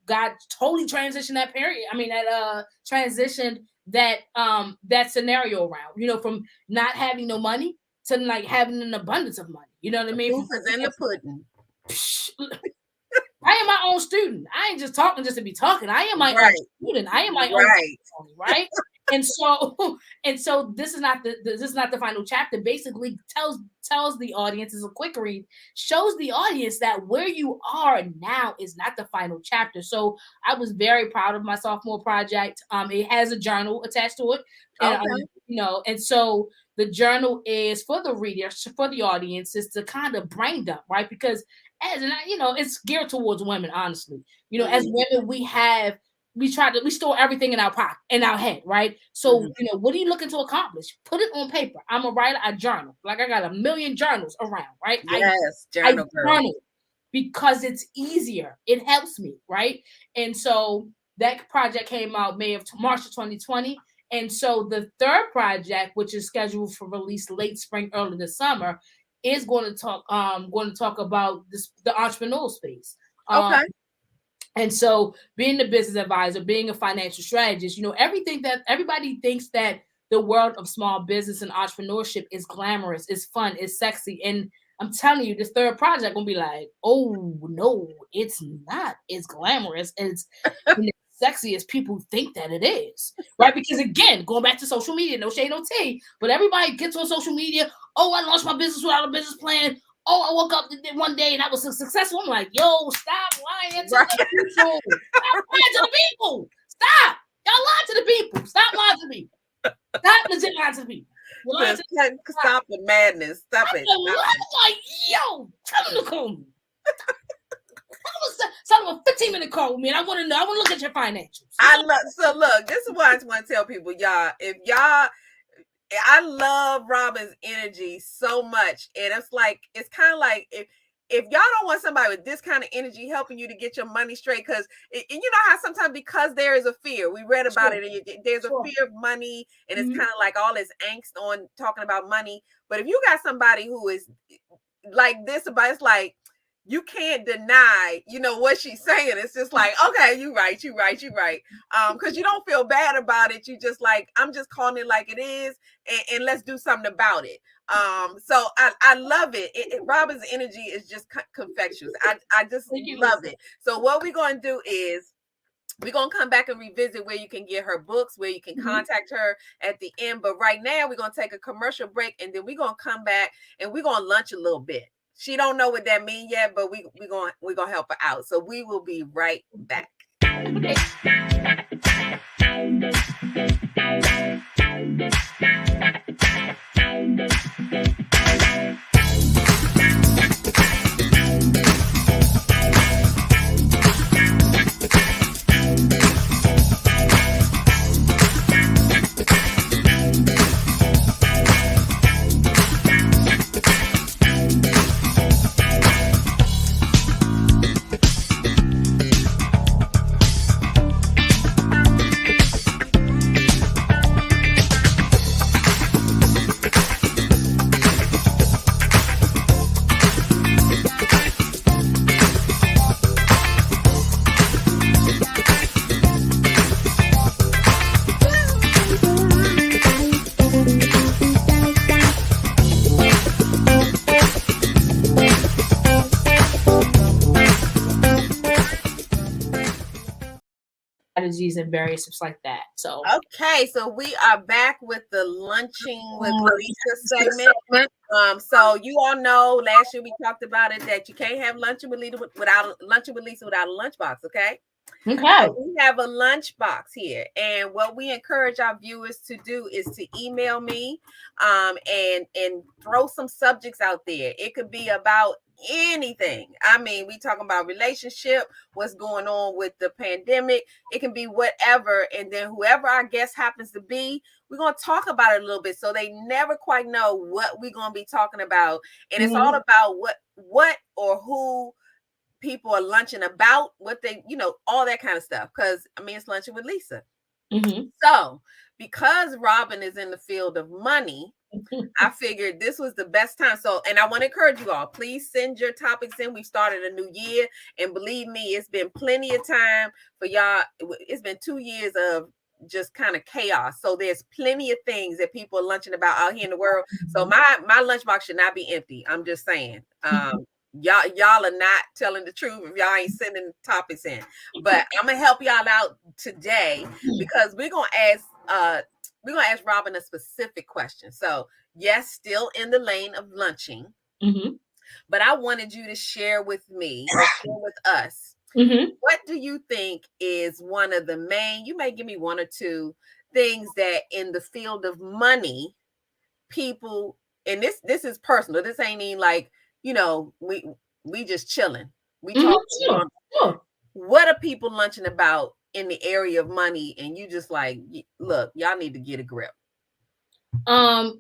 God totally transitioned that period. I mean, that transitioned that scenario around, from not having no money to like having an abundance of money. You know what I The mean? proof From is in the pudding. I am my own student. I ain't just talking just to be talking. I am my own Right. student. I am my own Right. testimony, right? And so, and so, this is not the final chapter. Basically, tells the audience, is a quick read, shows the audience that where you are now is not the final chapter. So I was very proud of my sophomore project. It has a journal attached to it, and Okay. and so the journal is for the readers, for the audience, is to kind of brain dump, right? Because it's geared towards women, honestly. As Mhm. women, we store everything in our pocket, in our head, right? So, Mhm. what are you looking to accomplish? Put it on paper. I'm a writer, I journal. Like, I got a million journals around, right? Yes, I journal girl. journal because it's easier. It helps me, right? And so that project came out March of 2020. And so the third project, which is scheduled for release late spring, early this summer, is going to talk about the entrepreneurial space. Um, Okay. and so, being a business advisor, being a financial strategist, everything that everybody thinks that the world of small business and entrepreneurship is glamorous, is fun, is sexy. And I'm telling you, this third project gonna be like, oh no, it's not. It's glamorous. And it's sexy as people think that it is, right? Because again, going back to social media, no shade, no tea, but everybody gets on social media. Oh, I launched my business without a business plan. Oh, I woke up one day and I was successful. I'm like, yo, stop lying to Right. the people. Stop lying to the people. Stop. Y'all lie to the people. Stop lying to me. Stop legit lying to the people. You're lying to the people. Stop the madness. Stop I'm it. Stop it. like, yo, tell them to call me. Some of a 15-minute call with me, and I want to know. I want to look at your financials. Look, this is why I just want to tell people, y'all, I love Robin's energy so much. And it's kind of like if y'all don't want somebody with this kind of energy helping you to get your money straight, because you know how sometimes, because there is a fear, we read about Sure. it, there's a Sure. fear of money, and it's Mhm. kind of like all this angst on talking about money. But if you got somebody who is like this about, it's like, you can't deny, what she's saying. It's just like, okay, you right. Because you don't feel bad about it. You just like, I'm just calling it like it is, and let's do something about it. So I love it. Robin's energy is just confectious. I just love it. So what we're going to do is, we're going to come back and revisit where you can get her books, where you can contact her at the end. But right now, we're going to take a commercial break, and then we're going to come back and we're going to lunch a little bit. She don't know what that means yet, but we're going to help her out. So we will be right back. Strategies and various tips like that. So Okay, so we are back with the Lunching with Lisa segment. So you all know last year we talked about it, that you can't have luncheon with Lisa without a lunchbox. Okay. okay. So we have a lunchbox here, and what we encourage our viewers to do is to email me, and throw some subjects out there. It could be about anything. I mean, we talking about relationship, what's going on with the pandemic. It can be whatever, and then whoever our guest happens to be, we're going to talk about it a little bit, so they never quite know what we're going to be talking about. And it's all about what or who people are lunching about, what they, all that kind of stuff. Because I mean, it's lunching with Lisa. Mm-hmm. So because Robin is in the field of money, I figured this was the best time. So, and I want to encourage you all, please send your topics in. We've started a new year, and believe me, it's been plenty of time for y'all. It's been 2 years of just kind of chaos. So there's plenty of things that people are lunching about out here in the world. So my lunchbox should not be empty. I'm just saying. Y'all are not telling the truth if y'all ain't sending topics in. But I'm gonna help y'all out today because we're gonna ask Robin a specific question. So yes, still in the lane of lunching, but I wanted you to share with me or share with us. What do you think is one of the main? You may give me one or two things that in the field of money, people, and this is personal. This ain't even like we just chilling. We talking. Sure. What are people lunching about in the area of money? And you just like, look, y'all need to get a grip.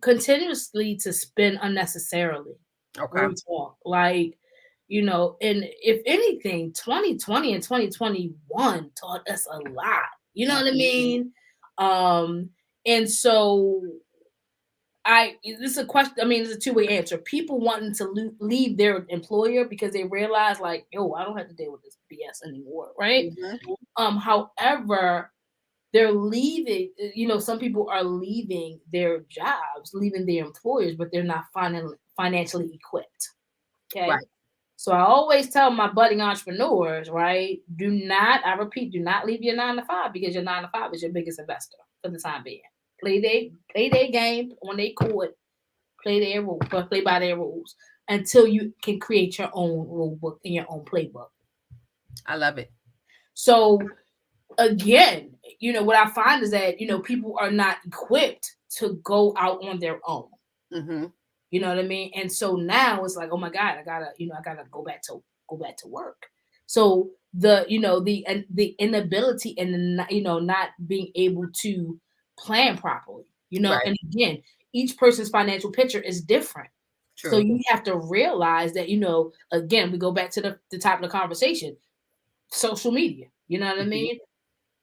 Continuously to spend unnecessarily. Okay. Talk. Like, and if anything, 2020 and 2021 taught us a lot. You know what I mean? And so this is a question. I mean, it's a two-way answer. People wanting to leave their employer because they realize, like, yo, I don't have to deal with this BS anymore, right? However, they're leaving. Some people are leaving their jobs, leaving their employers, but they're not financially equipped. Okay. Right. So I always tell my budding entrepreneurs, right? I repeat, do not leave your 9 to 5 because your 9 to 5 is your biggest investor for the time being. Play their game when they court, play their rules, but play by their rules until you can create your own rule book and your own playbook. I love it. So again, what I find is that, people are not equipped to go out on their own. You know what I mean? And so now it's like, oh my God, I gotta go back to work. So the inability and not being able to plan properly, Right. and again, each person's financial picture is different. True. So you have to realize that, again, we go back to the top of the conversation, social media, you know what I mean?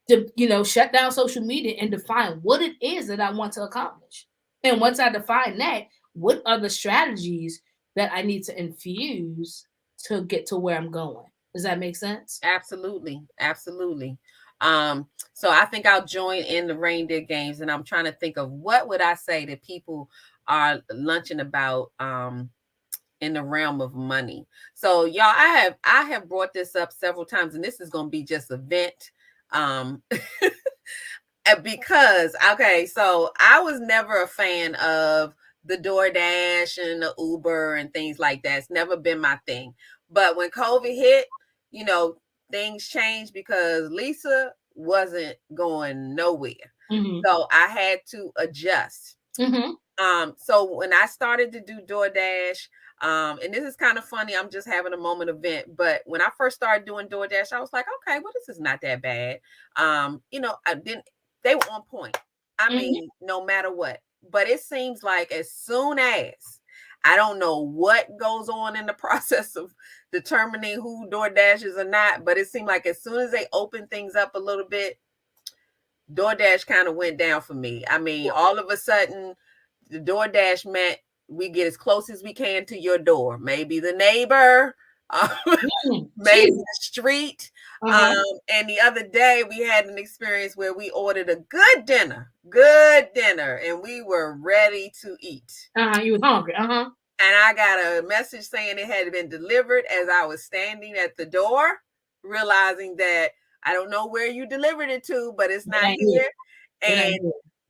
To, shut down social media and define what it is that I want to accomplish. And once I define that, what are the strategies that I need to infuse to get to where I'm going? Does that make sense? Absolutely. So I think I'll join in the reindeer games, and I'm trying to think of what would I say that people are lunching about in the realm of money. So y'all, I have brought this up several times, and this is going to be just a vent. Because okay, so I was never a fan of the DoorDash and the Uber and things like that. It's never been my thing. But when COVID hit, things changed because Lisa wasn't going nowhere. So I had to adjust. So when I started to do DoorDash, and this is kind of funny, I'm just having a moment of vent, but when I first started doing DoorDash, I was like, okay, well, this is not that bad. They were on point. I mean, no matter what. But it seems like as soon as, I don't know what goes on in the process of determining who DoorDash or not, but it seemed like as soon as they open things up a little bit, DoorDash kind of went down for me. I mean, all of a sudden, the DoorDash meant we get as close as we can to your door. Maybe the neighbor, maybe the street. And the other day we had an experience where we ordered a good dinner, and we were ready to eat. You was hungry. And I got a message saying it had been delivered as I was standing at the door, realizing that I don't know where you delivered it to, but it's not here. And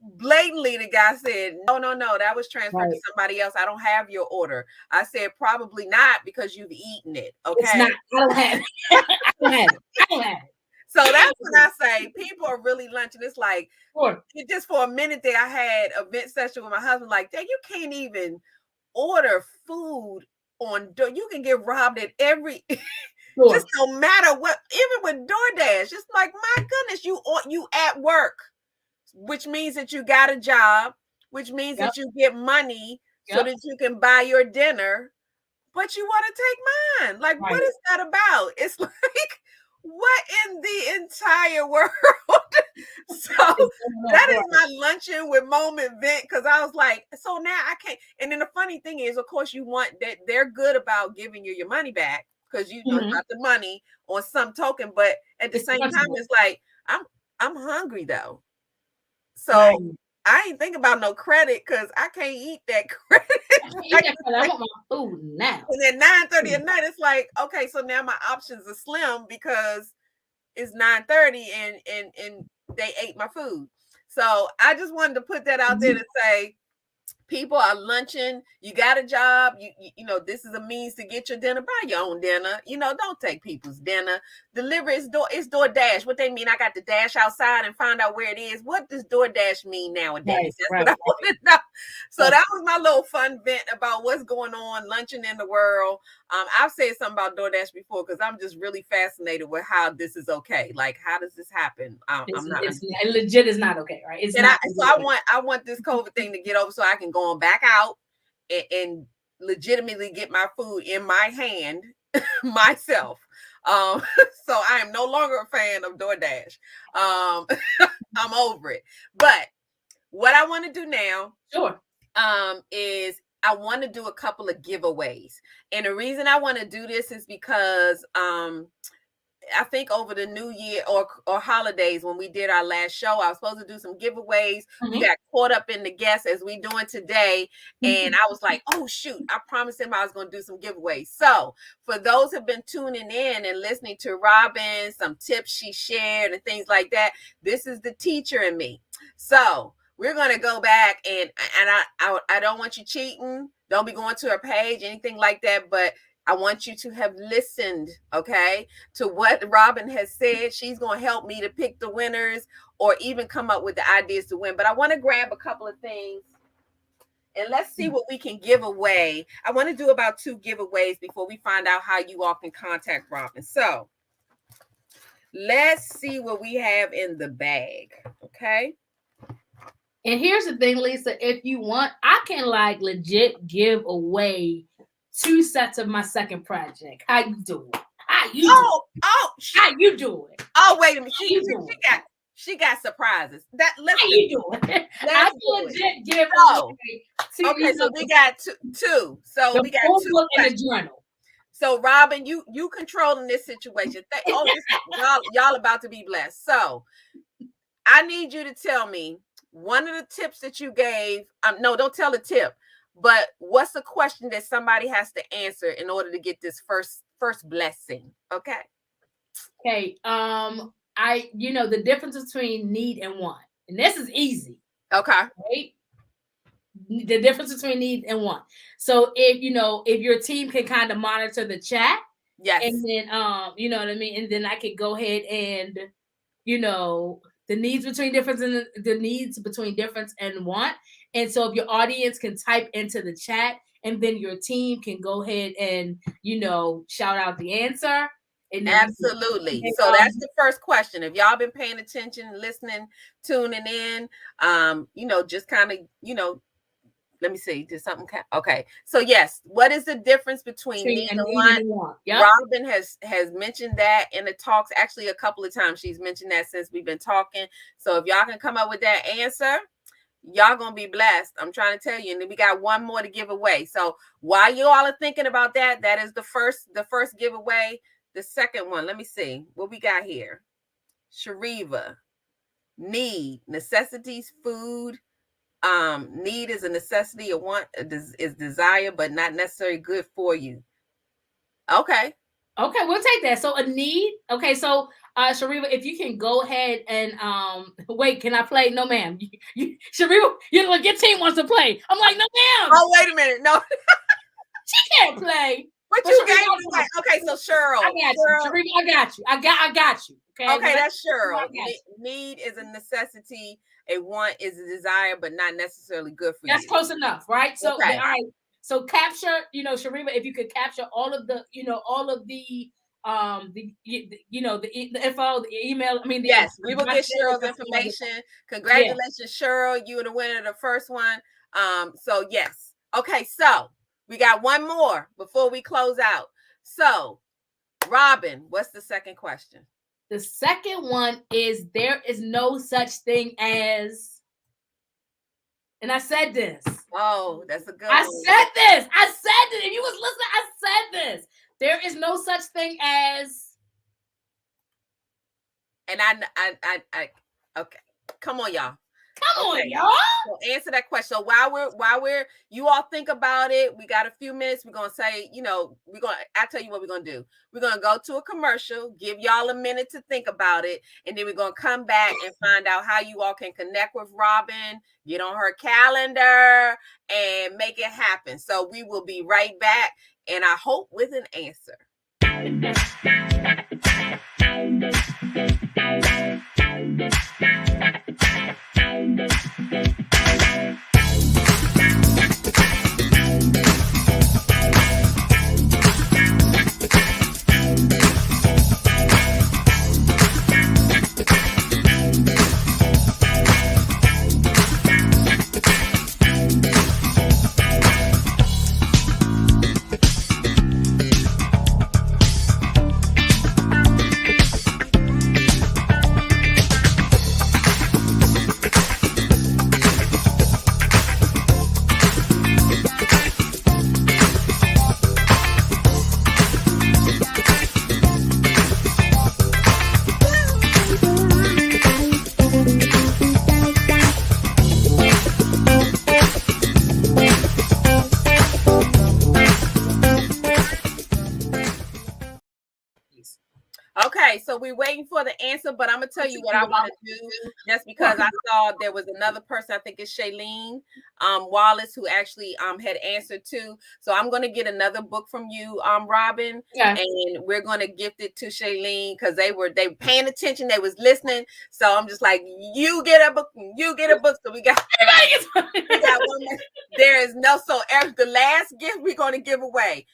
blatantly the guy said, no, that was transferred to somebody else. I don't have your order. I said, probably not, because you've eaten it. Okay. It's not. I don't have it. I don't have it. So that's when I say people are really lunching. It's like, just for a minute there, I had a vent session with my husband, like, Dad, you can't even order food on door. You can get robbed at every just no matter what, even with DoorDash. It's like, my goodness, you at work, which means that you got a job, which means that you get money so that you can buy your dinner. but you want to take mine. Like, what Right. is that about? It's like, what in the entire world? So It's going that on, is my luncheon with moment vent, because I was like, so now I can't. And then the funny thing is, of course, you want that they're good about giving you your money back because you know it's right. not the money on some token, but at the It's the same time, principle. it's like I'm hungry though. Right. So I ain't think about no credit because I can't eat that credit. I can't eat Like, that credit. I want my food now. and then 9:30 at night, it's like, okay, so now my options are slim because it's 9:30 and they ate my food. So I just wanted to put that out there to say people are lunching. You got a job. You know this is a means to get your dinner. Buy your own dinner. You know, don't take people's dinner. Deliver is DoorDash. What they mean? I got to dash outside and find out where it is. What does DoorDash mean nowadays? That's what I want to know. So that was my little fun vent about what's going on lunching in the world. I've said something about DoorDash before because I'm just really fascinated with how this is okay. Like, how does this happen? I'm not. It's legit. Is not okay, right? It's And not. I want this COVID thing to get over so I can go on back out and legitimately get my food in my hand myself. Um, so I am no longer a fan of DoorDash. I'm over it. But what I want to do now, Sure. is I want to do a couple of giveaways. And the reason I want to do this is because I think over the new year or holidays when we did our last show, I was supposed to do some giveaways. We got caught up in the guests as we doing today. And I was like, oh shoot, I promised him I was going to do some giveaways. So for those who've been tuning in and listening to Robin, some tips she shared and things like that, this is the teacher in me. So we're going to go back and I don't want you cheating. Don't be going to her page, anything like that. But I want you to have listened, okay, to what Robin has said. She's going to help me to pick the winners or even come up with the ideas to win. But I want to grab a couple of things and let's see what we can give away. I want to do about 2 giveaways before we find out how you all can contact Robin. So let's see what we have in the bag, okay? And here's the thing, Lisa, if you want, I can like legit give away 2 sets of my second project. How you doing? How you how you doing? Oh, wait a minute. She got surprises. How you doing? I can legit give away 2. Okay, so we got 2. So we got 2 book in the journal. So Robin, you controlling this situation. Y'all about to be blessed. So I need you to tell me one of the tips that you gave. No, don't tell the tip. But what's the question that somebody has to answer in order to get this first blessing? Okay. Okay. The difference between need and want. And this is easy. Okay. Right? The difference between need and want. So if your team can kind of monitor the chat. Yes. And then you know what I mean? And then I could go ahead and the needs between difference and the needs between difference and want. And so if your audience can type into the chat and then your team can go ahead and, shout out the answer. And then absolutely. So that's the first question. If y'all been paying attention, listening, tuning in, just kind of, let me see. Did something? Okay. So yes, what is the difference between need and want? Yep. Robin has mentioned that in the talks. Actually, a couple of times she's mentioned that since we've been talking. So if y'all can come up with that answer, y'all gonna be blessed. I'm trying to tell you. And then we got one more to give away. So while you all are thinking about that, that is the first giveaway. The second one, let me see what we got here. Shariva, need, necessities, food. Need is a necessity, a want is desire, but not necessarily good for you. Okay, we'll take that. So a need. Okay, so Shariva, if you can go ahead and wait, can I play? No, ma'am. Shariva, your team wants to play. I'm like, no, ma'am. Oh, wait a minute, no, she can't play. But you gave me okay. So Cheryl, I got you. Shariva, I got you. I got you. Okay, that's Cheryl. Need is a necessity. A want is a desire, but not necessarily good for you. That's close enough, right? So, all right. So capture, Shariva, if you could capture all of the info, the email. I mean, yes, we will get Cheryl's information. Congratulations, Cheryl. You were the winner of the first one. So yes. Okay, so We got one more before we close out. So, Robin, what's the second question? The second one is there is no such thing as, and I said this. Oh, that's a good I one. said this. I said it. If you was listening, I said this. There is no such thing as. And I okay. Come on, y'all. Come on, y'all. So answer that question. So while we're you all think about it, we got a few minutes. We're gonna say, I'll tell you what we're gonna do. We're gonna go to a commercial, give y'all a minute to think about it, and then we're gonna come back and find out how you all can connect with Robin, get on her calendar, and make it happen. So we will be right back, and I hope with an answer. Okay, so we're waiting for the answer, but I'm gonna tell you what I want to do, just because I saw there was another person, I think it's Shailene Wallace, who actually had answered too. So I'm gonna get another book from you, Robin, and we're gonna gift it to Shailene, because they were paying attention, they was listening. So I'm just like, you get a book, you get a book. So we got one. There is no, so the last gift we're gonna give away.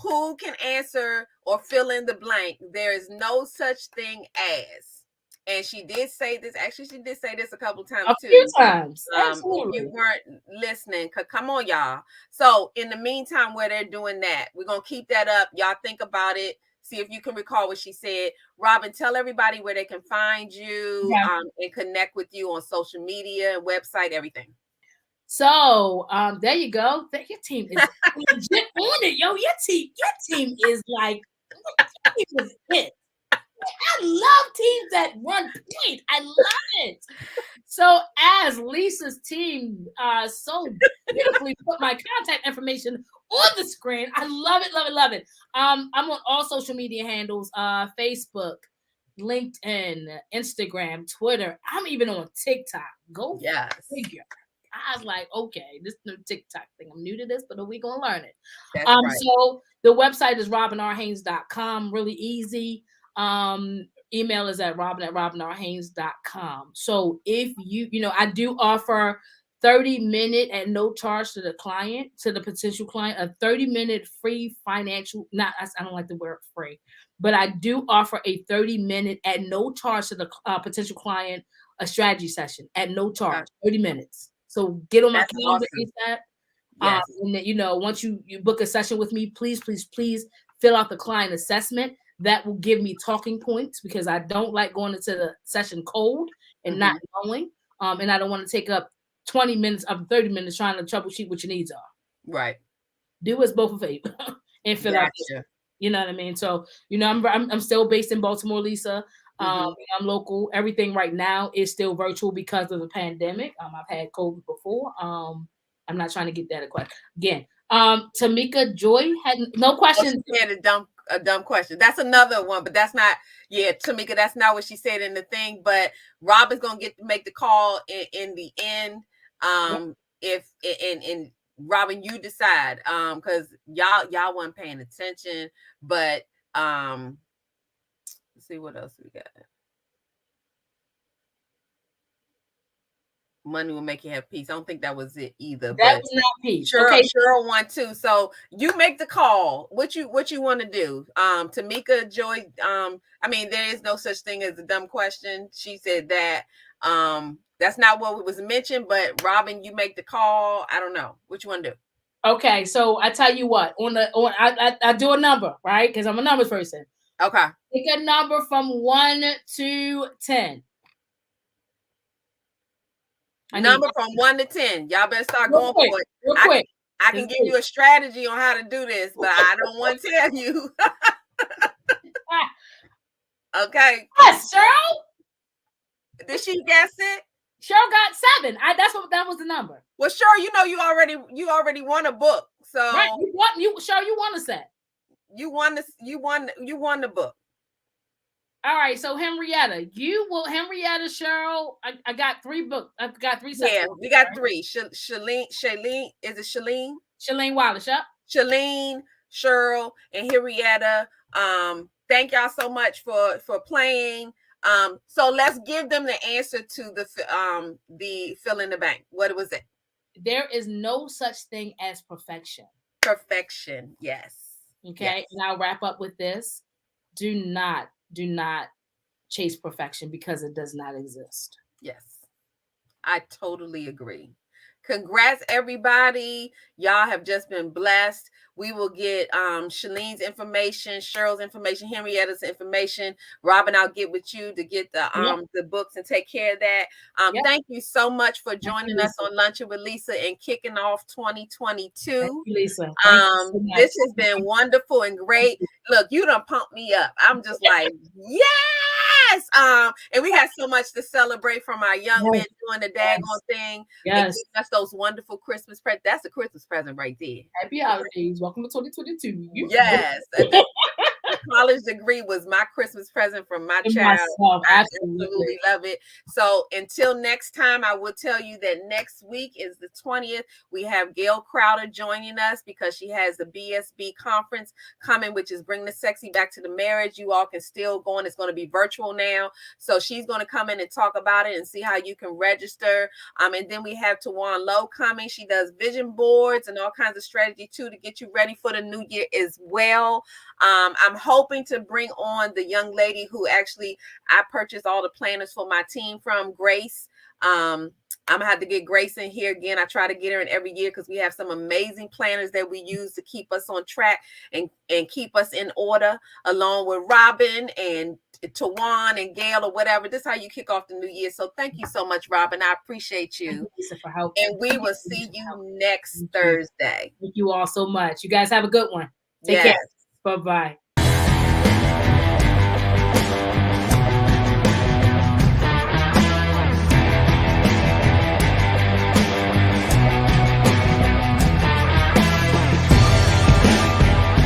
Who can answer or fill in the blank? There is no such thing as. And she did say this. Actually, she did say this a couple times too. A few times. If you weren't listening, come on, y'all. So in the meantime, where they're doing that, we're going to keep that up. Y'all think about it. See if you can recall what she said. Robin, tell everybody where they can find you and connect with you on social media, website, everything. So there you go. Your team is legit on it, yo. Your team is like, your team is it. I love teams that run point. I love it. So as Lisa's team so beautifully put my contact information on the screen, I love it, love it, love it. I'm on all social media handles: Facebook, LinkedIn, Instagram, Twitter. I'm even on TikTok. Go figure. I was like, okay, this new TikTok thing. I'm new to this, but we're gonna learn it. That's right. So the website is robinrhaynes.com. Really easy. Email is at robin@robinrhaynes.com. So if I do offer 30-minute at no charge to the client, to the potential client, a 30-minute free financial, I don't like the word free, but I do offer a 30-minute at no charge to the potential client, a strategy session at no charge, 30 minutes. So get on my calendar ASAP. Yes. And then, once you book a session with me, please fill out the client assessment. That will give me talking points, because I don't like going into the session cold and not knowing. And I don't want to take up 20 minutes of 30 minutes trying to troubleshoot what your needs are. Right. Do us both a favor and fill out. You know what I mean? So, I'm still based in Baltimore, Lisa. I'm local. Everything right now is still virtual because of the pandemic. I've had COVID before. I'm not trying to get that again. Tamika Joy had no questions. She had a dumb question. That's another one, but that's not. Yeah, Tamika, that's not what she said in the thing. But Robin's gonna get to make the call in the end. If and Robin, you decide. Because y'all weren't paying attention, but let's see what else we got. Money will make you have peace. I don't think that was it either. That was not peace. Cheryl won too. So you make the call. What you want to do? Tamika Joy. There is no such thing as a dumb question. She said that. That's not what was mentioned. But Robin, you make the call. I don't know. What you want to do? Okay, so I tell you what, I do a number, right? Because I'm a numbers person. Okay. Pick a number from 1 to 10. Number from 1 to 10. Y'all better start Real going quick, for it. real I can quick. I can Let's give see. you a strategy on how to do this, but I don't want to tell you. Okay. Yes, Cheryl. Did she guess it? Cheryl got 7. That was the number. Well, sure, you already won a book. Right. So Cheryl, you won a set. you won the book. All right, so Henrietta, Cheryl. I got 3 books. I've got 3 sets. Yeah, we got 3. Shailene, is it Shailene? Shalane Wallace, yep. Shailene, Cheryl, and Henrietta. Thank y'all so much for playing. So let's give them the answer to the fill in the bank. What was it? There is no such thing as perfection. Perfection, yes. Okay, yes. And I'll wrap up with this. Do not chase perfection because it does not exist. Yes, I totally agree. Congrats, everybody. Y'all have just been blessed. We will get Shalene's information, Cheryl's information, Henrietta's information. Robin, I'll get with you to get the books and take care of that. Thank you so much for joining us on Lunchin with Lisa and kicking off 2022. Thank you, Lisa. Thank you so much. This has been wonderful and great. Look, you done pumped me up. I'm just like, yes. And we had so much to celebrate from our young men doing the daggone thing. Yes. And that's those wonderful Christmas presents. That's a Christmas present right there. Happy holidays. Welcome to 2022. Yes. The college degree was my Christmas present from my child. I absolutely love it. So until next time, I will tell you that next week is the 20th. We have Gail Crowder joining us because she has the BSB conference coming, which is Bring the Sexy Back to the Marriage. You all can still go on. It's going to be virtual now. So she's going to come in and talk about it and see how you can register. And then we have Tawan Lowe coming. She does vision boards and all kinds of strategy too to get you ready for the new year as well. I'm hoping to bring on the young lady who actually I purchased all the planners for my team from, Grace. I'm gonna have to get Grace in here again. I try to get her in every year because we have some amazing planners that we use to keep us on track and keep us in order, along with Robin and Tawan and Gail or whatever. This is how you kick off the new year. So thank you so much, Robin. I appreciate you. Thank you, Lisa, for helping. And we will see you next Thursday. Thank you all so much. You guys have a good one. Take care. Bye-bye.